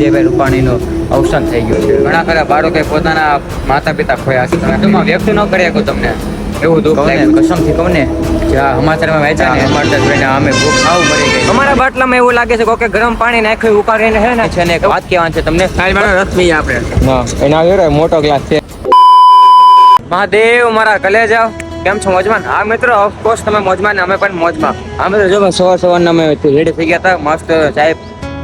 વિજયભાઈ રૂપાણીનું અવસાન થઈ ગયું છે. ઘણા ખરા બાળકોએ પોતાના માતા પિતા ખોયા છે. તમે વ્યક્ત ન કરી શકો તમને એવું દુઃખ લાગ્યું. કસમથી કહું ને જે આ સમાચારમાં વાંચ્યા ને અમારે જોઈને અમે ભૂખ ખાવું મરી ગઈ. અમારા બાટલામાં એવું લાગે છે કે ગરમ પાણી નાખ્યું ઉકાળીને છે ને એક વાત કહેવાની છે તમને. રસ નહીં આપણે એના મોટો ગ્લાસ છે. મહાદેવ મારા કલેજા કેમ છો મોજમાન? હા મિત્રો ઓફકોર્સ તમે મોજમાન અમે પણ મોજમાં. હા મિત્રો જો સવારના અમે રેડી થઈ ગયા હતા, મસ્ત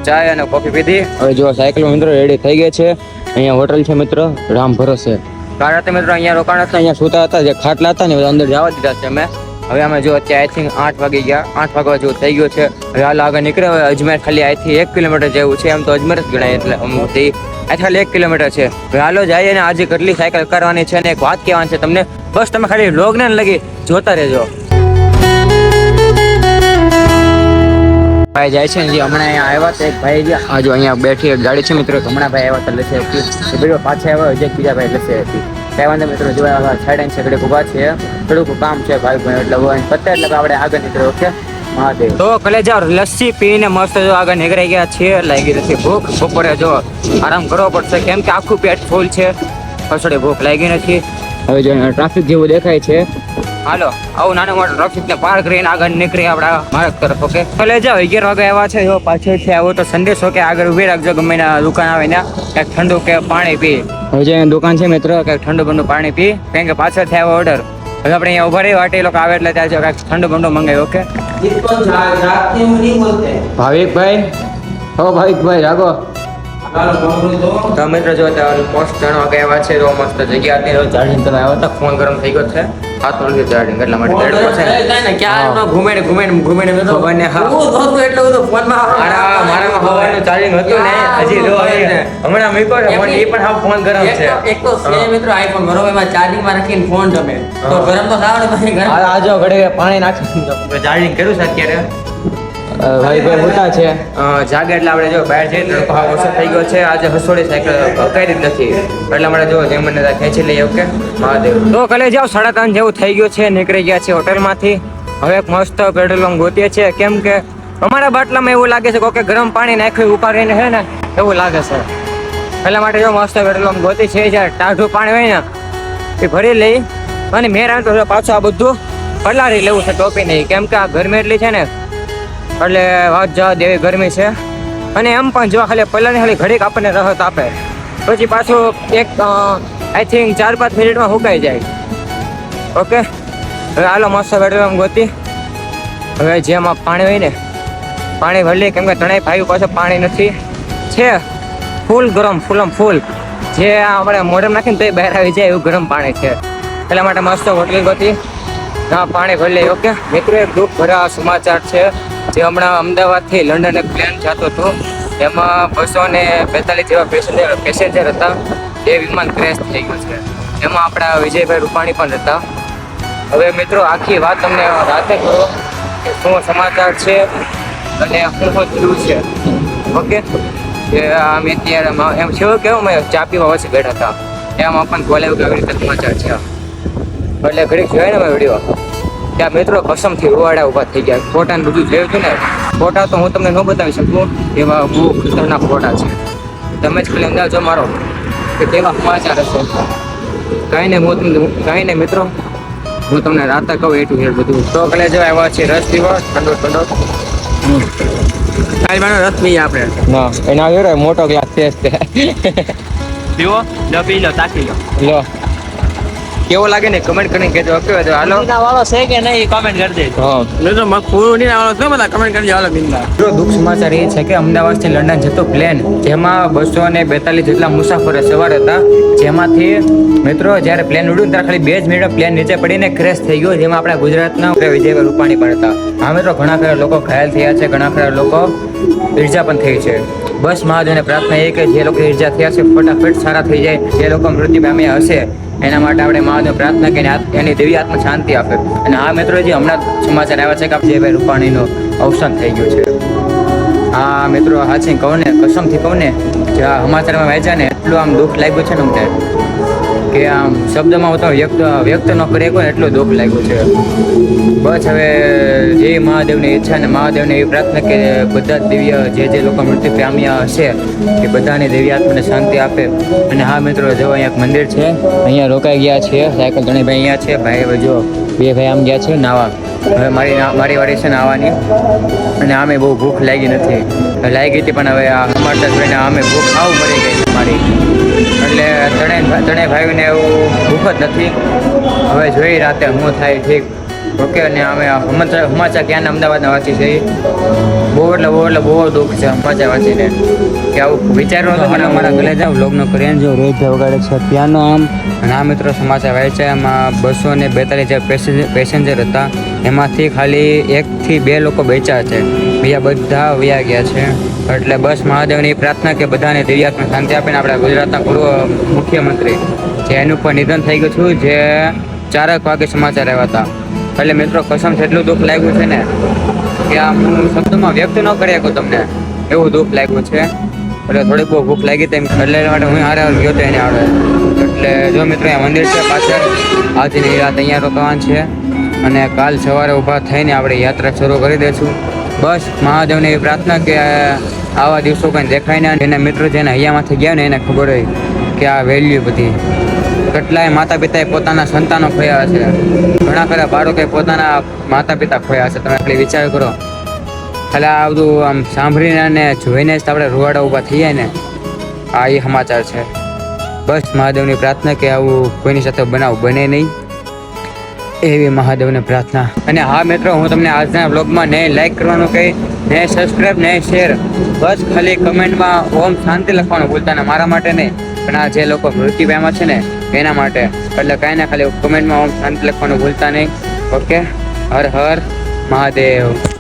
ચાય અને કોફી પીધી. હવે જો સાયકલ મિત્રો રેડી થઈ ગઈ છે. અહીંયા હોટલ છે મિત્રો રામ ભરોસે. કાલ રાતે મિત્રો અહીંયા રોકાણ હતા, અહીંયા સૂતા હતા, જે ખાટલા હતા ને અંદર જવા દીધા છે અમે. હવે અમે જો અત્યારે આઈ થિંક 8 વાગી ગયા, 8 વાગવા જેવું થઈ ગયું છે. હવે હાલ આગળ નીકળે. હવે અજમેર ખાલી અહીંથી 1 કિલોમીટર જેવું છે, એમ તો અજમેર જ ગણાય એટલે અહીંથી ખાલી 1 કિલોમીટર છે. હવે હાલો જઈએ ને આજે કેટલી સાયકલ કરવાની છે ને એક વાત કહેવાની છે તમને. બસ તમે ખાલી વ્લોગને લગી જોતા રહેજો. ભાઈ જાય છે ને જે હમણાં અહીંયા આવ્યા હતા, એક ભાઈ ગયા આ જો અહીંયા બેઠી એક ગાડી છે મિત્રો. હમણાં ભાઈ આવ્યા હતા લસે હતી, બીજો પાછા આવ્યો જે બીજા ભાઈ લસે હતી. કઈ વાંધો મિત્રો જોવા છાડાઈને છે ઘડે ઉભા છે, થોડુંક કામ છે ભાઈ ભાઈ એટલે પતે એટલે આપણે આગળ નીકળ્યો. ઓકે મહાદેવ. તો કલેજા લસ્સી પીને મસ્ત જો આગળ નીકળી ગયા છે. લાગી નથી ભૂખ, બપોરે જો આરામ કરવો પડશે કેમ કે આખું પેટ ફૂલ છે. કસોડે ભૂખ લાગી નથી. હવે જો ટ્રાફિક જેવું દેખાય છે. હાલો આવું નાનું મોટું ટ્રાફિક ને પાર કરીને આગળ નીકળી આપણા માર્ગ તરફ. ઓકે કલેજા 11 વાગે આવ્યા છે. જો પાછળથી આવ્યો તો સંદેશો કે આગળ ઉભી રાખજો, ગમે ના દુકાન આવે ને કંઈક ઠંડુ કે પાણી પી. હવે જે દુકાન છે મિત્રો કંઈક ઠંડુ બંડુ પાણી પી, કેમ કે પાછળથી આવ્યો ઓર્ડર. હવે આપણે અહીંયા ઉભા રહી વાટે લોકો આવે એટલે ત્યાં કંઈક ઠંડુ બંડુ મંગાવ્યું. ઓકે ભાવિકભાઈ, હો ભાવિકભાઈ રાગો. તો મિત્રો જો પોસ્ટ જાણવા ગયા છે. તો મસ્ત જગ્યા હતી, ચાર્જિંગ તમે આવ્યો હતા, ફોન ગરમ થઈ ગયો છે. હાથ નથી ચાર્જિંગ એટલા માટે ઘૂમીને ખબર ને હા એટલું બધું ફોનમાં મારામાં હવાનું ચાર્જિંગ હતું ને હજી જો હમણાં મૂક્યો છે ફોન, એ પણ હા ફોન ગરમ છે. એક તો છે મિત્રો આઈફોન બરોબર એમાં ચાર્જિંગમાં રાખીને ફોન તમે તો ગરમ તો થવાનું પછી ગરમ. આ જો ઘડે પાણી નાખી ચાર્જિંગ કર્યું છે અત્યારે. ભાઈ ભાઈ મોટા છે જાગે એટલે આપણે જો બહાર જઈએ તો ભાવ ઓછો થઈ ગયો છે. આજે હસોડી સાયકલ અકાઈ જ નથી એટલા માટે જો જેમ મને ખેંચી લઈએ. ઓકે મહાદેવ. તો કાલે જાઓ 3:30 જેવું થઈ ગયું છે, નીકળી ગયા છે હોટલમાંથી. હવે એક મસ્ત પેટ્રોલ પંપ ગોતીએ છીએ કેમ કે અમારા બાટલામાં એવું લાગે છે કે ગરમ પાણી નાખ્યું ઉકાળીને છે ને એવું લાગે છે. એટલા માટે જો મસ્ત પેટ્રોલ પંપ ગોતી છે. જ્યારે ટાઢું પાણી હોય ને એ ભરી લઈ અને મેર આવે તો પાછું આ બધું પલાળી લેવું છે ટોપી નહીં, કેમ કે આ ગરમી એટલી છે ને એટલે વાત જવા દેવી ગરમી છે. અને એમ પણ જો ખાલી પલાળની ખાલી ઘડીક આપણને રાહત આપે, પછી પાછું એક આઈ થિંક 4-5 મિનિટમાં સુકાઈ જાય. ઓકે હવે હાલો મસ્ત પેટ્રોલ ગોતી. હવે જેમાં પાણી હોય ને પાણી ભરી કેમ કે ત્રણેય ભાઈઓ પાસે પાણી નથી છે. ફૂલ ગરમ ફૂલ જે આપણે મોઢમ નાખીને તો બહાર આવી જાય એવું ગરમ પાણી છે. એટલા માટે મસ્ત હોટલ ગોતી પાણી ભરી લઈએ. ઓકે મિત્રો એક દુઃખ ભરા સમાચાર છે. જે હમણાં અમદાવાદથી લંડન એક પ્લેન જતો હતો, એમાં 242 જેવા પેસેન્જર હતા. એ વિમાન ક્રેશ થઈ ગયું છે. એમાં આપણા વિજયભાઈ રૂપાણી પણ હતા. હવે મિત્રો આખી વાત તમને રાતે કરો કે શું સમાચાર છે અને શું થયું છે. ઓકે જે અમે અત્યારે એમ છે કેવું મેં ચા પીવા વચ્ચે બેઠા હતા, એમાં પણ બોલાવ્યું કે આવી રીતે સમાચાર છે. એટલે ઘડીક જોયા ને મેં વિડીયો ત્યાં મિત્રો કસમથી રૂવાડા ઊભા થઈ ગયા. ફોટાને બધું જોયું હતું ને, ફોટા તો હું તમને ન બતાવી શકું એવા બહુ ખતરનાક ફોટા છે. તમે જ ખાલી અંદાજો મારો કે કેવા સમાચાર હશે. કાંઈ નહીં મિત્રો હું તમને રાતે કહું એટલું હેડ બધું. તો કાલે જો આવ્યા છે રસ પીવા ઠંડો રસ પીએ આપણે. ના એના આવ્યો મોટો ગ્લાસ છે પીવો લો પી લો તાકી લો. કેવો લાગે ને કમેન્ટ કરીને કહેજો. ઓકે હાલો વાળો છે કે નહીં કમેન્ટ કરી દેજો. હા મિત્રો મગ પૂરું નહીં વાળો છે બધા કમેન્ટ કરજો. હાલો બિંદા. દુઃખ સમાચાર એ છે કે અમદાવાદથી લંડન જતો પ્લેન જેમાં 242 જેટલા મુસાફરો સવાર હતા, જેમાંથી મિત્રો જ્યારે પ્લેન ઉડ્યું ત્યારે ખાલી 2 જ મિનિટ પ્લેન નીચે પડીને ક્રેશ થઈ ગયો. જેમાં આપણા ગુજરાતના વિજયભાઈ રૂપાણી પણ હતા. હા મિત્રો ઘણા ખરા લોકો ઘાયલ થયા છે, ઘણા ખરા લોકો ઈજા પણ થઈ છે. બસ મહાદેવને પ્રાર્થના એ કે જે લોકો ઈજા થયા છે ફટાફટ સારા થઈ જાય. જે લોકો મૃત્યુ પામ્યા હશે એના માટે આપણે મહાદેવ પ્રાર્થના કરીને એની દેવી આત્મા શાંતિ આપે. અને આ મિત્રો જે હમણાં સમાચાર આવ્યા છે કે વિજયભાઈ રૂપાણીનું અવસાન થઈ ગયું છે. હા મિત્રો સાચી કહું ને કસમથી કહું ને જે આ સમાચારમાં વાંચ્યા ને એટલું આમ દુઃખ લાગ્યું છે ને અમને. કે આમ શબ્દમાં હું તો વ્યક્ત ન કરી શકું ને એટલું દુઃખ લાગ્યું છે. બસ હવે જે મહાદેવની ઈચ્છા ને મહાદેવને એવી પ્રાર્થના કે બધા જ દિવ્ય જે લોકો મૃત્યુ પામ્યા હશે એ બધાની દિવ્ય આત્માને શાંતિ આપે. અને હા મિત્રો, જો અહીંયા એક મંદિર છે, અહીંયા રોકાઈ ગયા છે. સાયકલ ધણીભાઈ અહીંયા છે, ભાઈ હવે જો બે ભાઈ આમ ગયા છે નાવા. હવે મારી વાળી છે નાવાની. અને આમે બહુ ભૂખ લાગી નથી, લાગી હતી પણ હવે આ સમાચાર જોઈને આમે ભૂખ આવું મરી ગઈ છે મારી. એટલે ત્રણેય ભાઈઓને એવું ભૂખ જ નથી. હવે જોઈ રાતે શું થાય. ઠીક, ઓકે. અને અમે સમાચાર ક્યાં અમદાવાદના વાંચી છે. બહુ દુઃખ છે સમાચાર વાંચીને કે આવું વિચારવું હતું. પણ અમારા ગલે જાવ લોગનો કરીને જો રોજ વગાડે છે ત્યાંનો આમ. અને આ મિત્રો સમાચાર વાંચ્યા એમાં 242 જે પેસેન્જર હતા એમાંથી ખાલી 1 થી 2 લોકો બચ્યા છે, બીજા બધા વયા ગયા છે. એટલે બસ મહાદેવની પ્રાર્થના કે બધાને દિવ્યાત્મા શાંતિ આપીને આપણા ગુજરાતના પૂર્વ મુખ્યમંત્રી જે એનું પણ નિધન થઈ ગયું છું, જે 4 વાગે સમાચાર આવ્યા હતા. એટલે મિત્રો કસમથી એટલું દુઃખ લાગ્યું છે ને કે આમ શબ્દમાં વ્યક્ત ન કરી શકું તમને, એવું દુઃખ લાગ્યું છે. એટલે થોડીક બહુ ભૂખ લાગી હતી એટલે માટે હું હારે ગયો હતો એને આવડે. એટલે જો મિત્રો અહીંયા મંદિર છે પાછળ, આજની રાત અહીંયા રોકાવાનું છે અને કાલ સવારે ઊભા થઈને આપણે યાત્રા શરૂ કરી દઈશું. બસ મહાદેવને એવી પ્રાર્થના કે આવા દિવસો કંઈ દેખાય ને એના મિત્રો જેને અહીંયામાંથી ગયા ને એને ખબર હોય કે આ વેલ્યુ બધી. કેટલાય માતા પિતાએ પોતાના સંતાનો ખોયા છે, ઘણા ખરા બાળકોએ પોતાના માતા પિતા ખોયા છે. તમે એટલી વિચાર કરો. ખાલી આ બધું આમ સાંભળીને અને જોઈને જ આપણે રૂવાડા ઊભા થઈ જાય ને, આ એ સમાચાર છે. બસ મહાદેવની પ્રાર્થના કે આવું કોઈની સાથે બનાવ બને નહીં, એવી મહાદેવને પ્રાર્થના. અને હા મિત્રો, હું તમને આજના બ્લોગમાં નહીં લાઈક કરવાનું કહી, નહીં સબસ્ક્રાઈબ, નહીં શેર, બસ ખાલી કમેન્ટમાં ઓમ શાંતિ લખવાનું ભૂલતા ને, મારા માટે નહીં પણ આ જે લોકો મૃત્યુ પામ્યા છે ને એના માટે. એટલે કાંઈ ના, ખાલી કમેન્ટમાં ઓમ શાંતિ લખવાનું ભૂલતા નહીં. ઓકે, હર હર મહાદેવ.